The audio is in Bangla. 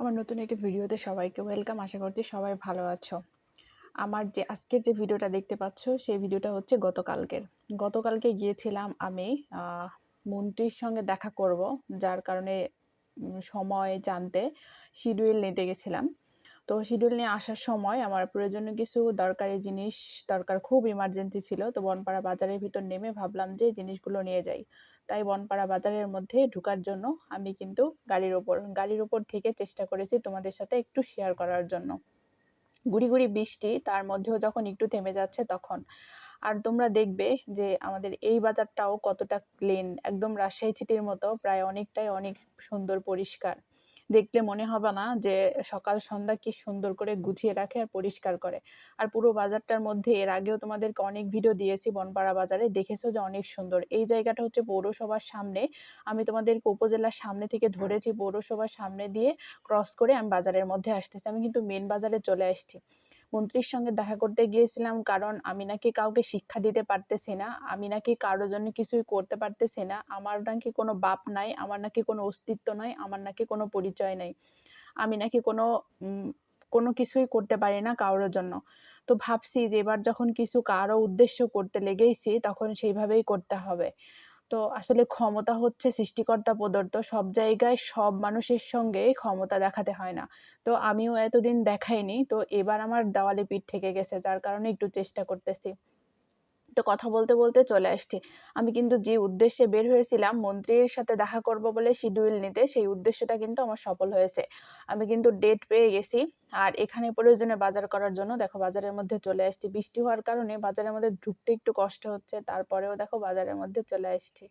আমার নতুন একটি ভিডিওতে সবাইকে ওয়েলকাম। আশা করছি সবাই ভালো আছো। আমার যে আজকের যে ভিডিওটা দেখতে পাচ্ছ, সেই ভিডিওটা হচ্ছে গতকালকের। গতকালকে গিয়েছিলাম আমি মন্ত্রীর সঙ্গে দেখা করব। যার কারণে সময় জানতে শিডিউল নিতে গেছিলাম। তো শিডিউল নিয়ে আসার সময় আমার প্রয়োজনীয় কিছু দরকারি জিনিস দরকার, খুব ইমার্জেন্সি ছিল। তো বনপাড়া বাজারের ভিতর নেমে ভাবলাম যে জিনিসগুলো নিয়ে যাই। তাই বনপাড়া বাজারের মধ্যে ঢোকার জন্য আমি কিন্তু গাড়ির উপর থেকে চেষ্টা করেছি তোমাদের সাথে একটু শেয়ার করার জন্য। গুড়ি, গুড়ি বৃষ্টি, তার মধ্যেও যখন একটু থেমে যাচ্ছে তখন। আর তোমরা দেখবে যে আমাদের এই বাজারটাও কতটা ক্লিন, একদম রাজশাহী সিটির মতো প্রায় অনেক সুন্দর পরিষ্কার। দেখলে মনে হবে না যে সকাল সন্ধ্যা কি সুন্দর করে গুছিয়ে রাখে আর পরিষ্কার করে। আর পুরো বাজারটার মধ্যে এর আগেও তোমাদেরকে অনেক ভিডিও দিয়েছি বনপাড়া বাজারে, দেখেছো যে অনেক সুন্দর। এই জায়গাটা হচ্ছে পৌরসভার সামনে। আমি তোমাদেরকে উপজেলার সামনে থেকে ধরেছি, পৌরসভার সামনে দিয়ে ক্রস করে আমি বাজারের মধ্যে আসতেছি। আমি কিন্তু মেন বাজারে চলে আসছি। মন্ত্রীর সঙ্গে দেখা করতে গিয়েছিলাম, কারণ আমি নাকি কাউকে শিক্ষা দিতে পারতেছি না, আমি নাকি কারোর জন্য কিছুই করতে পারতেছি না, আমার নাকি কোনো বাপ নাই, আমার নাকি কোনো অস্তিত্ব নাই, আমার নাকি কোনো পরিচয় নাই, আমি নাকি কোনো কিছুই করতে পারি না কারোর জন্য। তো ভাবছি যে এবার যখন কিছু কারো উদ্দেশ্য করতে লেগেছি তখন সেইভাবেই করতে হবে। তো আসলে ক্ষমতা হচ্ছে সৃষ্টিকর্তা প্রদত্ত, সব জায়গায় সব মানুষের সঙ্গে ক্ষমতা দেখাতে হয় না। তো আমিও এতদিন দেখাইনি, তো এবার আমার দেওয়ালে পিঠ ঠেকে গেছে, যার কারণে একটু চেষ্টা করতেছি। তো কথা বলতে বলতে চলে আসছি। আমি কিন্তু যে উদ্দেশ্যে বের হয়েছিলাম মন্ত্রীর সাথে দেখা করব বলে শিডিউল নিতে, সেই উদ্দেশ্যটা কিন্তু আমার সফল হয়েছে। আমি কিন্তু ডেট পেয়ে গেছি। আর এখানে প্রয়োজনে বাজার করার জন্য দেখো বাজারের মধ্যে চলে আসছি। বৃষ্টি হওয়ার কারণে বাজারের মধ্যে ঢুকতে একটু কষ্ট হচ্ছে, তারপরেও দেখো বাজারের মধ্যে চলে আসছি।